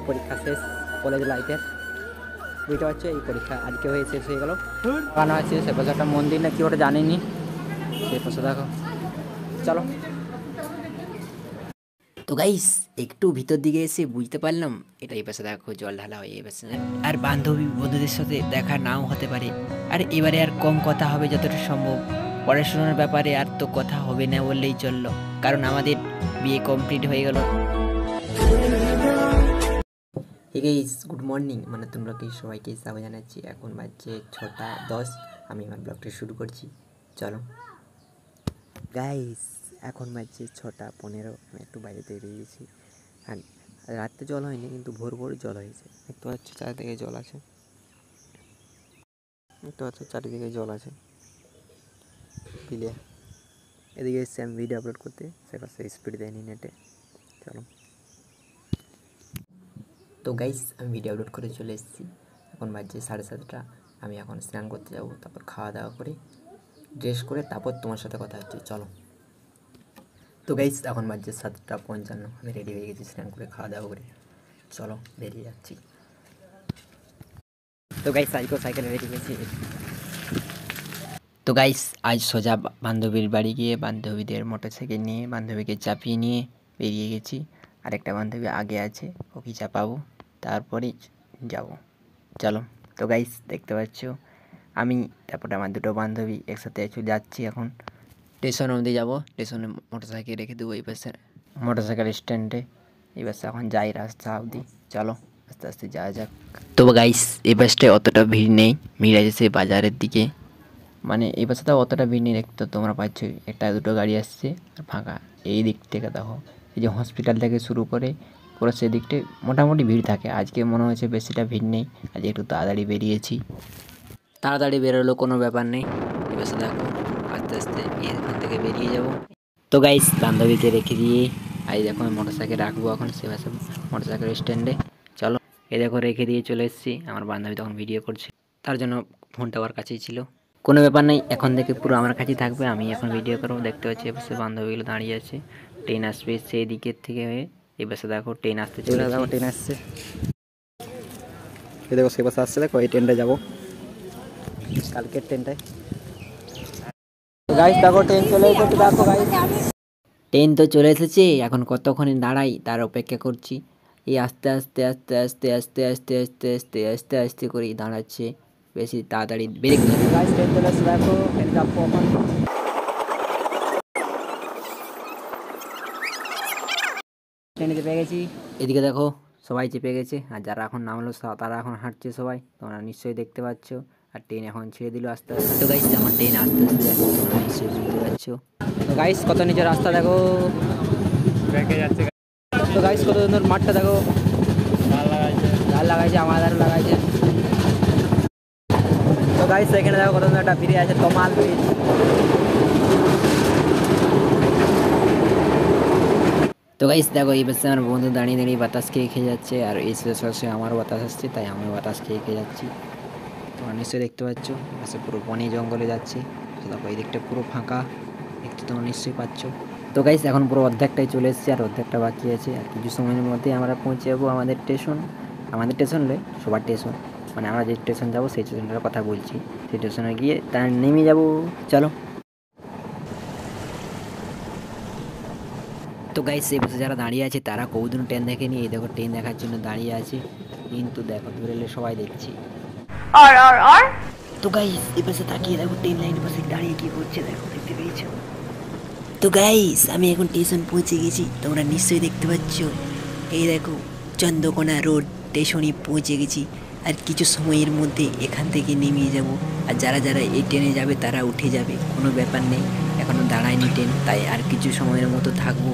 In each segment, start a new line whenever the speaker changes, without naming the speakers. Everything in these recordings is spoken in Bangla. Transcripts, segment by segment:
পরীক্ষা শেষ কলেজ লাইফের, বুঝতে পারছো। এই পরীক্ষা আজকে হয়ে শেষ হয়ে গেল। বানানো হয়েছে সে পাশে একটা মন্দির না কি ওটা জানিনি, সেই পাশে দেখো। চলো তো গাইস একটু ভিতর দিকে এসে বুঝতে পারলাম এটা এই পাশে দেখো জল ঢালা হয় এই পাশে। আর বান্ধবী বন্ধুদের সাথে দেখা নাও হতে পারে। আর এবারে আর কম কথা হবে যতটা সম্ভব। পড়াশোনার ব্যাপারে আর তো কথা হবে না বললেই চললো, কারণ আমাদের বিয়ে কমপ্লিট হয়ে গেল। হে গাইস গুড মর্নিং, মানে তোমরা কি সবাইকে স্বাগত জানাচ্ছি। এখন বাজছে 6:10, আমি আমার ব্লগটা শুরু করছি। চলো গাইস এখন বাজছে 6:15, আমি একটু বাইরে বেরিয়ে গেছি। আর রাত্রে জল হয়নি কিন্তু ভোর ভোর জল হয়েছে, দেখতে পাচ্ছ চারিদিকে জল আছে, দেখতে পাচ্ছ চারিদিকে জল আছে বিলে। এদিকে এসছি আমি ভিডিও আপলোড করতে, সেপাশে স্পিড দেয়নি নেটে। চলো তো গাইস আমি ভিডিও আপলোড করে চলে এসেছি। এখন বাজছে 7:30, আমি এখন স্নান করতে যাব, তারপর খাওয়া দাওয়া করে ড্রেস করে তারপর তোমার সাথে কথা হচ্ছে। চলো তো গাইস এখন বাজছে 7:55, আমি রেডি হয়ে গেছি স্নান করে খাওয়া দাওয়া করে। চলো বেরিয়ে যাচ্ছি। তো গাইস আজকেও সাইকেলে রেডি গেছি। তো গাইস আজ সোজা বান্ধবীর বাড়ি গিয়ে বান্ধবীদের মোটরসাইকেল নিয়ে বান্ধবীকে চাপিয়ে নিয়ে বেরিয়ে গেছি। আরেকটা বান্ধবী আগে আছে, ওকে চাপাবো তারপরে যাব। চলো তো গাইস দেখতে পাচ্ছ আমি তারপরে আমার দুটো বান্ধবী একসাথে যাচ্ছি। এখন স্টেশন অবধি যাবো, স্টেশনে মোটরসাইকেল রেখে দেবো এই পাশে মোটরসাইকেল স্ট্যান্ডে। এই পাশে এখন যাই রাস্তা অবধি, চলো আস্তে আস্তে যাওয়া যাক। তো গাইস এই পাশটায় অতটা ভিড় নেই, ভিড় আছে সেই বাজারের দিকে, মানে এই পাশে তো অতটা ভিড় নেই। দেখতে তোমরা পাচ্ছ একটা দুটো গাড়ি আসছে আর ফাঁকা। এই দিক থেকে দেখো এই যে হসপিটাল থেকে শুরু করে পুরো সেদিকটায় মোটামুটি ভিড় থাকে। আজকে মনে হচ্ছে বেশিটা ভিড় নেই, আজকে একটু তাড়াতাড়ি বেরিয়েছি। তাড়াতাড়ি বেরোলো কোনো ব্যাপার নেই। এই পাশে দেখো আস্তে আস্তে এখান থেকে বেরিয়ে যাব। তো গাইস বান্ধবীকে রেখে দিয়ে আজ দেখো আমি মোটরসাইকেল রাখবো এখন সে পাশে মোটরসাইকেল স্ট্যান্ডে। চলো এই দেখো রেখে দিয়ে চলে এসেছি। আমার বান্ধবী তখন ভিডিও করছে, তার জন্য ফোনটা ওর কাছেই ছিল। কোনো ব্যাপার নেই, এখন থেকে পুরো আমার কাছেই থাকবে, আমি এখন ভিডিও করবো। দেখতে পাচ্ছি এপাশে বান্ধবীগুলো দাঁড়িয়ে আছে, ট্রেন আসবে সেই দিকের থেকে হয়ে। এই পাশে দেখো ট্রেন আসতে চলে, দেখো ট্রেন আসছে, এই দেখো সে পাশে আসছে, দেখো এই ট্রেনটা যাবো কালকের ট্রেনটায়। গাইস দেখো ট্রেন চলে এসেছে, দেখো গাইস ট্রেন তো চলে এসেছে। এখন কতক্ষণে দাঁড়াই তার অপেক্ষা করছি। এই আস্তে আস্তে আস্তে আস্তে আস্তে আস্তে আস্তে আস্তে আস্তে আস্তে করেই দাঁড়াচ্ছে, বেশি তাড়াতাড়ি ব্রেক নেই। গাইস ট্রেন চলে এসেছে, দেখো ট্রেন যাবো এখন। ট্রেনে চেপে গেছি, এদিকে দেখো সবাই চেপে গেছে, আর যারা এখন নামলো তারা এখন হাঁটছে সবাই, তোমরা নিশ্চয়ই দেখতে পাচ্ছ। আর ট্রেন এখন ছেড়ে দিল আস্তে আস্তে। তো গাইস আমার ট্রেন আস্তে আস্তে যাচ্ছে, তোমরা নিশ্চয়ই বুঝতে পারছো। তো গাইস কত নিচে রাস্তা দেখো, তো গাইস কত সুন্দর মাঠটা দেখো, ধার লাগাইছে, আমার ধারে লাগাইছে। তো গাইস এখানে দেখো কত সুন্দর একটা ব্রিজ আছে, তমাল ব্রিজ। তো গাইস দেখো এই পাশে আমার বন্ধু দাঁড়িয়ে দাঁড়িয়ে বাতাস খেয়ে খেয়ে যাচ্ছে, আর এই পাশে আমারও বাতাস আসছে, তাই আমি বাতাস খেয়ে খেয়ে যাচ্ছি। তোমরা নিশ্চয়ই দেখতে পাচ্ছ পাশে পুরো বনে জঙ্গলে যাচ্ছে। দেখো এই দিকটা পুরো ফাঁকা, দেখতে তোমরা নিশ্চয়ই পাচ্ছ। তো গাইস এখন পুরো অর্ধেকটাই চলে এসেছে, আর অর্ধেকটা বাকি আছে। আর কিছু সময়ের মধ্যে আমরা পৌঁছে যাবো আমাদের স্টেশন। আমাদের স্টেশন নয়, সবার স্টেশন, মানে আমরা যে স্টেশন যাবো সেই স্টেশনটার কথা বলছি। সেই স্টেশনে গিয়ে তার নেমে যাবো। চলো তো গাইস এই পাশে যারা দাঁড়িয়ে আছে তারা কৌদিন ট্রেন দেখেনি, এই দেখো ট্রেন দেখার জন্য দাঁড়িয়ে আছে, কিন্তু দেখো দূরে এলে সবাই দেখছি। তো গাইস এই পাশে তাকিয়ে দেখো ট্রেন লাইনের পাশে দাঁড়িয়ে কি করছে, দেখো দেখতে পেয়েছো। তো গাইস আমি এখন স্টেশন পৌঁছে গেছি, তোমরা নিশ্চয়ই দেখতে পাচ্ছ। এই দেখো চন্দ্রকোনা রোড স্টেশনে পৌঁছে গেছি। আর কিছু সময়ের মধ্যে এখান থেকে নেমে যাব। আর যারা যারা এই ট্রেনে যাবে তারা উঠে যাবে, কোনো ব্যাপার নেই। এখনও দাঁড়ায়নি ট্রেন, তাই আর কিছু সময়ের মতো থাকবো,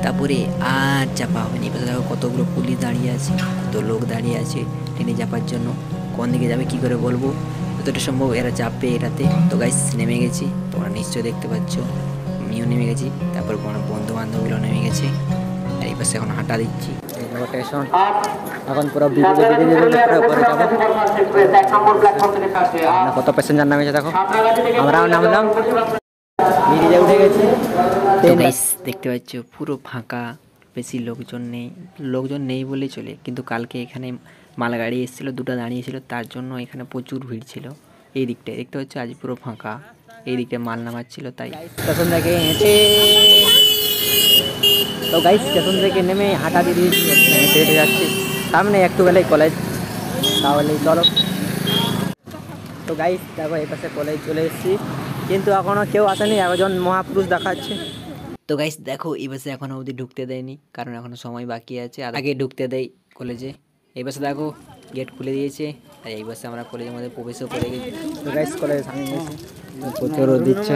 তারপরে আর চাপা হবে না। এবার দেখো কতগুলো পুলিশ দাঁড়িয়ে আছে, কত লোক দাঁড়িয়ে আছে ট্রেনে চাপার জন্য। কোন দিকে যাবে কি করে বলবো, যতটা সম্ভব এরা চাপবে এটাতে। তো গাইস নেমে গেছি, তোমরা নিশ্চয়ই দেখতে পাচ্ছ। আমিও নেমে গেছি, তারপর কোনো বন্ধু বান্ধবগুলো নেমে গেছে। আর এই পাশে এখন হাঁটা দিচ্ছি, স্টেশন এখন পুরো কত প্যাসেঞ্জার নামেছে দেখো, আমরাও নামলাম, ব্রিজে উঠে গেছি। দেখতে পাচ্ছ পুরো ফাঁকা, বেশি লোকজন নেই বলেই চলে, কিন্তু কালকে এখানে মালগাড়ি এসেছিলো, দুটো দাঁড়িয়েছিল, তার জন্য এখানে প্রচুর ভিড় ছিল। এই দিকটায় দেখতে হচ্ছে আজ পুরো ফাঁকা, এই দিকটায় মাল নামাচ্ছিল তাই। স্টেশন থেকে হেঁটে তো গাইস স্টেশন থেকে নেমে হাঁটা দিয়ে দিয়েছি, হেঁটে হেঁটে যাচ্ছি, সামনে একটু গেলেই কলেজ, তাহলেই চলো। তো গাইস দেখো এই পাশে কলেজ চলে এসেছি, কিন্তু এখনও কেউ আসেনি, একজন মহাপুরুষ দেখাচ্ছে। তো গাইস দেখো এই বাসে এখনও অবধি ঢুকতে দেয়নি, কারণ এখনও সময় বাকি আছে, আর আগে ঢুকতে দেয় কলেজে। এই বাসে দেখো গেট খুলে দিয়েছে, তাই এই বাসে আমরা কলেজের মধ্যে প্রবেশও করে গেছি। তো গাইস কলেজের সামনে এসেছি, প্রচুর রোদ দিচ্ছে।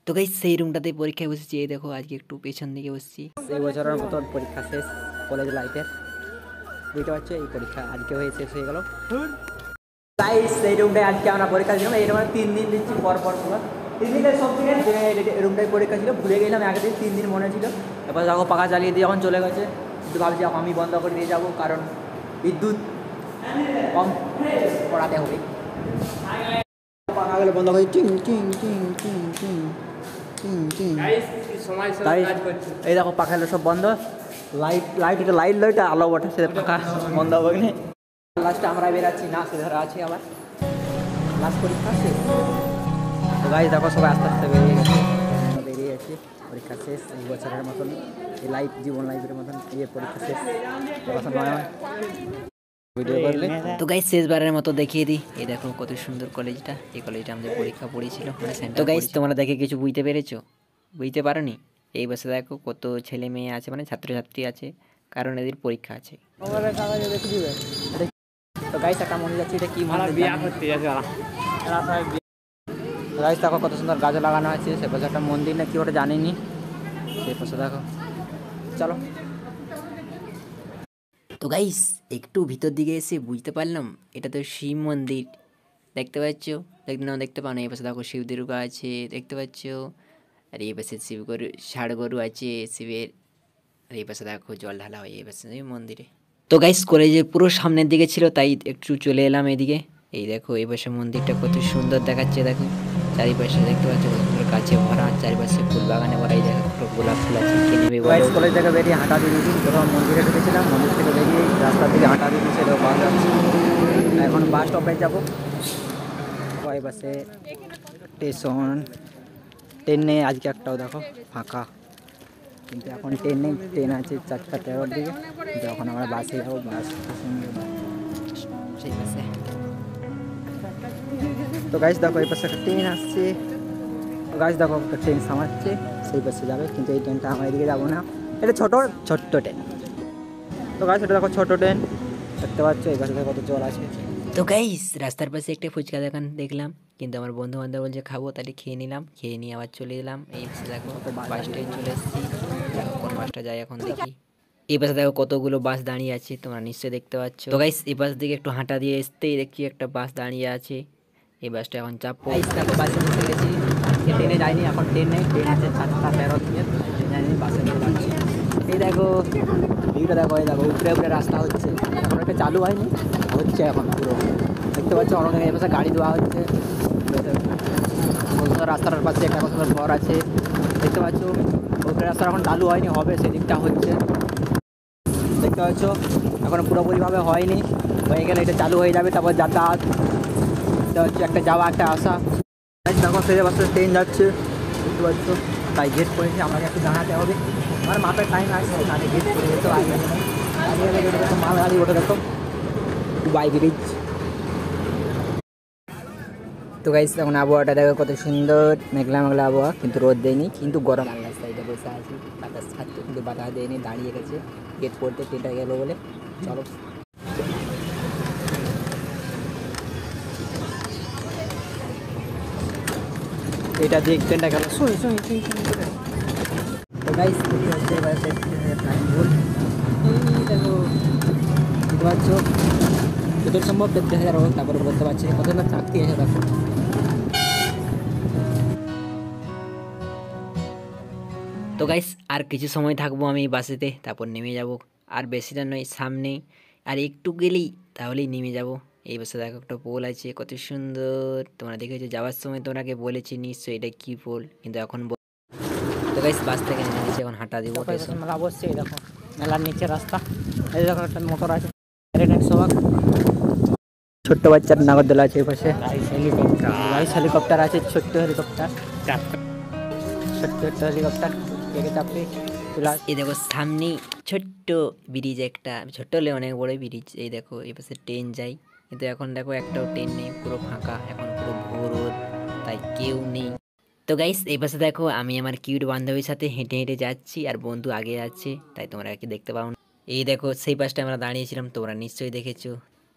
তো গাইস সেই রুমটাতে পরীক্ষায় বসেছি, এই দেখো আজকে একটু পেছন দিকে বসেছি। এই বছরের মতন পরীক্ষা শেষ কলেজ লাইফের, বুঝতে পারছো, এই পরীক্ষা আজকে হয়ে শেষ হয়ে গেল। গাইস এই রুমটায় আজকে আমরা পরীক্ষা দিলাম, এই রুমে 3 দিন দিচ্ছি পর 3 দিনের সব থেকে রুমটায় পরীক্ষা ছিল, ভুলে গেলাম একদিন, 3 দিন মনে ছিল। এবার দেখো পাখা চালিয়ে দিয়ে যখন চলে গেছে, কিন্তু ভাবছি আমি বন্ধ করে দিয়ে যাবো, কারণ বিদ্যুৎ কম পড়াতে হবে। পাখাগুলো বন্ধ করে টিং টিং টিং টিং টিং টিং টিং, তাই এই দেখো পাখাগুলো সব বন্ধ, লাইট আলো ওঠে, সে পাখা বন্ধ হবে না। লাস্টে আমরা বেরাচ্ছি, না সে ধরা আছে আবার লাস্ট পরীক্ষা শেষ। তো গাইস দেখো সবাই আস্তে আস্তে বেরিয়ে গেছে, পরীক্ষা শেষ এই বছরের মতন, এই জীবন লাইফের মতন এই পরীক্ষা শেষ। ভিডিও করলে তো গাইস শেষবারের মতো দেখিয়ে দিই, এই দেখো কত সুন্দর কলেজটা, এই কলেজটা আমাদের পরীক্ষা পড়েছিল। তো গাইস তোমরা দেখে কিছু বুঝতে পেরেছো? বুঝতে পারোনি? এই বছর দেখো কত ছেলে মেয়ে আছে, মানে ছাত্রছাত্রী আছে, কারণ এদের পরীক্ষা আছে। তো গাইস একটা মনে যাচ্ছে এটা কি গাইস দেখো কত সুন্দর গাছ লাগানো আছে, সে পাশে একটা মন্দির না কি ওটা জানিনি, সে পাশে দেখো, চলো। তো গাইস একটু ভিতর দিকে এসে বুঝতে পারলাম এটা তো শিব মন্দির, দেখতে পাচ্ছ, দেখতে পাও না, এই পাশে দেখো শিব দুর্গা আছে দেখতে পাচ্ছ, আর এই পাশে শিব গরু ষাড় গরু আছে শিবের, আর এই পাশে দেখো জল ঢালা হয় এই পাশে মন্দিরে। তো গাইস কলেজের পুরো সামনের দিকে ছিল, তাই একটু চলে এলাম এদিকে। এই দেখো এই পাশে মন্দিরটা কত সুন্দর দেখাচ্ছে, দেখো চারিপাশে দেখতে পাচ্ছ কত সুন্দর গাছে ভরা, চারিপাশে ফুল বাগানে ভরা, এই দেখো গোলাপ ফুল আছে। গাইস কলেজ থেকে বেরিয়ে হাঁটা দিয়ে দিয়েছি, যখন মন্দিরে ঢুকেছিলাম, মন্দির থেকে বেরিয়ে রাস্তার দিকে হাঁটা দিয়ে দিয়েছে, বাস যাচ্ছে, এখন বাস স্টপে যাবো। এই পাশে স্টেশন, ট্রেন নেই আজকে একটাও, দেখো ফাঁকা, কিন্তু এখন ট্রেন নেই, ট্রেন আছে 4:13-র দিকে, যখন আমরা বাসে যাবো, বাস সেই পাশে। তো গাইস দেখো এই পাশে একটা ট্রেন আসছে, গাইস দেখো একটা ট্রেন সামাচ্ছে, সেই পাশে যাবে, কিন্তু এই ট্রেনটা আমরা এদিকে যাবো না, এটা ছোট্ট ট্রেন। তো গাইস এটা দেখো ছোট ট্রেন, দেখতে পাচ্ছ এই পাশে কত জল আছে। তো গাইস রাস্তার পাশে একটা ফুচকা দোকান দেখলাম, কিন্তু আমার বন্ধু বান্ধব বলছে খাবো, তাহলে খেয়ে নিলাম, খেয়ে নিয়ে আবার চলে এলাম। এই পাশে দেখো বাস স্ট্যান্ড চলে এসেছি, দেখো কোন বাসটা যায় এখন দেখি। এই পাশে দেখো কতগুলো বাস দাঁড়িয়ে আছে, তোমরা নিশ্চয়ই দেখতে পাচ্ছ। তো গাইস এই পাশ দিকে একটু হাঁটা দিয়ে আসতেই দেখছি একটা বাস দাঁড়িয়ে আছে, এই বাসটা এখন চাপবো। দেখো বাসে বসে গেছি, ট্রেনে যাইনি, এখন ট্রেন নেই, ট্রেন আছে 4:13 দিকে, যাইনি, বাসে করে যাচ্ছি। এই দেখো ভিউটা দেখো, এই দেখো উপরে রাস্তা হচ্ছে, এখন একটা চালু হয়নি, হচ্ছে এখন পুরো, দেখতে পাচ্ছ অনেক এই পাশে গাড়ি দেওয়া হচ্ছে, রাস্তাটার পাশে একটা সুন্দর ঘর আছে, দেখতে পাচ্ছ উপরে রাস্তা এখন চালু হয়নি, হবে সেদিকটা হচ্ছে, দেখতে পাচ্ছ এখন পুরোপুরিভাবে হয়নি, হয়ে গেলে এটা চালু হয়ে যাবে, তারপর যাতায়াত, এটা হচ্ছে একটা যাওয়া একটা আসা। দেখো ফেরে বাসে ট্রেন যাচ্ছে, দেখতে পাচ্ছ, তাই গেট করেছি, আমাকে একটু জানাতে হবে, আমার মাথায় টাইম আসছে, তাহলে গেট করে যেতে আগে দেখো মাল গাড়ি ওটা দেখো বাই ব্রিজ। তো গাইস এখন আবহাওয়াটা দেখো কত সুন্দর, মেঘলা আবহাওয়া, কিন্তু রোদ দেয়নি, কিন্তু গরম। আল্লাহ সাইডে বসে আছি, বাতাস খাচ্ছে, কিন্তু বাতাস দেয়নি, দাঁড়িয়ে গেছে গেট পড়তে, ট্রেনটা গেলো বলে। চলো এটা দিয়ে ট্রেনটা গেল, তো গাইস দেখো বুঝতে পারছো, যত সম্ভব 10,000 হোক, তারপরে বলতে পারছি কত না চাকরি আছে দেখো। তো গাইস আর কিছু সময় থাকবো আমি বাসেতে, তারপর নেমে যাব, আর বেশিটা নয়, সামনে আর একটু গেলেই তাহলেই নেমে যাব। এই বাসে দেখো একটা পোল আছে কত সুন্দর, তোমরা দেখেছো যাওয়ার সময়, তোমাকে বলেছি নিশ্চয়ই এটা কি পোল, কিন্তু এখন তো গাইস বাস থেকে নেমে নিচে এখন হাঁটা দিব।
মেলা বসছে, এই দেখো মেলার নিচে রাস্তা, এই দেখো একটা মোটর আছে, রেডেন্ট সবাক, ছোট্ট বাচ্চার নাগরদোলা আছে, এই পাশে হেলিকপ্টার আছে, ছোট্ট হেলিকপ্টার, ছোট্ট হেলিকপ্টার চাপড়ি।
এই দেখো সামনে ছোট্ট ব্রিজ, একটা ছোট্ট হলে অনেক বড় ব্রিজ। এই দেখো এই পাশে ট্রেন যায়, কিন্তু এখন দেখো একটাও ট্রেন নেই, পুরো ফাঁকা, এখন পুরো ভোর, তাই কেউ নেই। তো গাইস এই পাশে দেখো আমি আমার কিউট বান্ধবীর সাথে হেঁটে হেঁটে যাচ্ছি, আর বন্ধু আগে যাচ্ছে, তাই তোমরা কি দেখতে পাও না। এই দেখো সেই পাশটা আমরা দাঁড়িয়েছিলাম, তোমরা নিশ্চয়ই দেখেছো।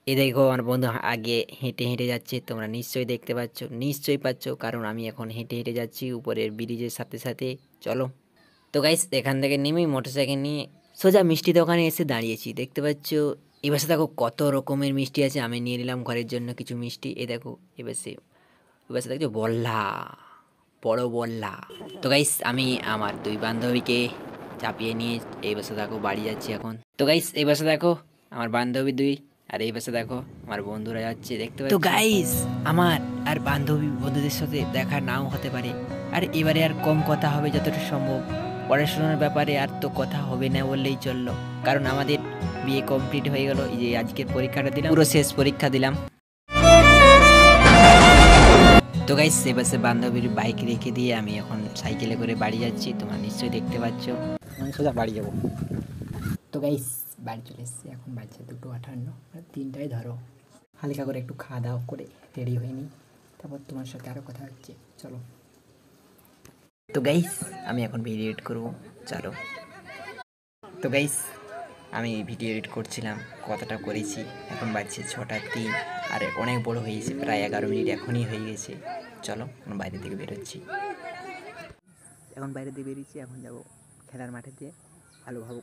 এই দেখো আমার বন্ধু আগে হেঁটে হেঁটে যাচ্ছে, তোমরা নিশ্চয়ই দেখতে পাচ্ছ, নিশ্চয়ই পাচ্ছ, কারণ আমি এখন হেঁটে হেঁটে যাচ্ছি উপরের ব্রিজের সাথে সাথে। চলো। তো গাইস এখান থেকে নেমেই মোটরসাইকেল নিয়ে সোজা মিষ্টি দোকানে এসে দাঁড়িয়েছি, দেখতে পাচ্ছ। এবারে দেখো কত রকমের মিষ্টি আছে, আমি নিয়ে নিলাম ঘরের জন্য কিছু মিষ্টি। এই দেখো এবারে দেখছো বল্লা, বড় বল্লা। তো গাইস আমি আমার দুই বান্ধবীকে চাপিয়ে নিয়ে এই বাসে দেখো বাড়ি যাচ্ছি এখন। তো গাইস এই বাসে দেখো আমার বান্ধবী দুই, আর এই বাসে দেখো আমার বন্ধুরা যাচ্ছে, দেখতে পাচ্ছ। তো গাইস আমার আর বন্ধুদের সাথে দেখা নাও হতে পারে, আর এবারে আর কম কথা হবে যতটা সম্ভব। পড়াশোনার ব্যাপারে আর তো কথা হবে না বললেই চললো, কারণ আমাদের বিয়ে কমপ্লিট হয়ে গেল। এই যে আজকের পরীক্ষাটা দিলাম, পুরো শেষ পরীক্ষা দিলাম। তো গাইস এবারে বান্ধবীর বাইক রেখে দিয়ে আমি এখন সাইকেলে করে বাড়ি যাচ্ছি, তোমরা নিশ্চয়ই দেখতে পাচ্ছ।
আমি সোজা বাড়ি যাবো।
তো গাইস বাড়ি চলে এসেছি, এখন বাজছে 2:58, আর 3টায় ধরো। হালকা করে একটু খাওয়া দাওয়া করে রেডি হয়ে নিই, তারপর তোমার সাথে আরও কথা হচ্ছে, চলো। তো গাইস আমি এখন ভিডিও এডিট করবো, চলো। তো গাইস আমি ভিডিও এডিট করছিলাম, কতটা করেছি, এখন বাজছে 6:03, আর অনেক বড় হয়েছে, প্রায় 11 মিনিট এখনই হয়ে গেছে। চলো এখন বাইরে থেকে বেরোচ্ছি, এখন বাইরে দিয়ে বেরিয়েছি, এখন যাবো খেলার মাঠে দিয়ে। ভালোভাবে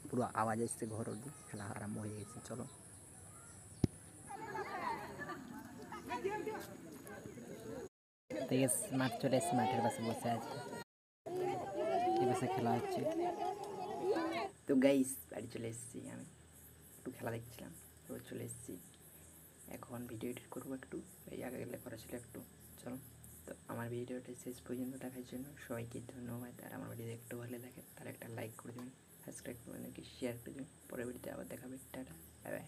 পুরো আওয়াজ আসছে ঘর অবধি, খেলা আরম্ভ হয়ে গেছে, চলো। ঠিক আছে, মাঠ চলে এসেছি, মাঠের পাশে বসে আছি, এই পাশে খেলা হচ্ছে। তো গাইস বাড়ি চলে এসেছি, আমি একটু খেলা দেখছিলাম, তো চলে এসেছি, এখন ভিডিও এডিট করবো একটু, এই আগে গেলে করা ছিল একটু, চলো। তো আমার ভিডিওটা শেষ পর্যন্ত দেখার জন্য সবাইকে ধন্যবাদ, আর আমার ভিডিও একটু ভালো লাগে তাহলে একটা লাইক করে দেবেন, সাবস্ক্রাইব করে দেবেন, শেয়ার করে দেবেন। পরের ভিডিওতে আবার দেখাবে, টাটা, বাই বাই।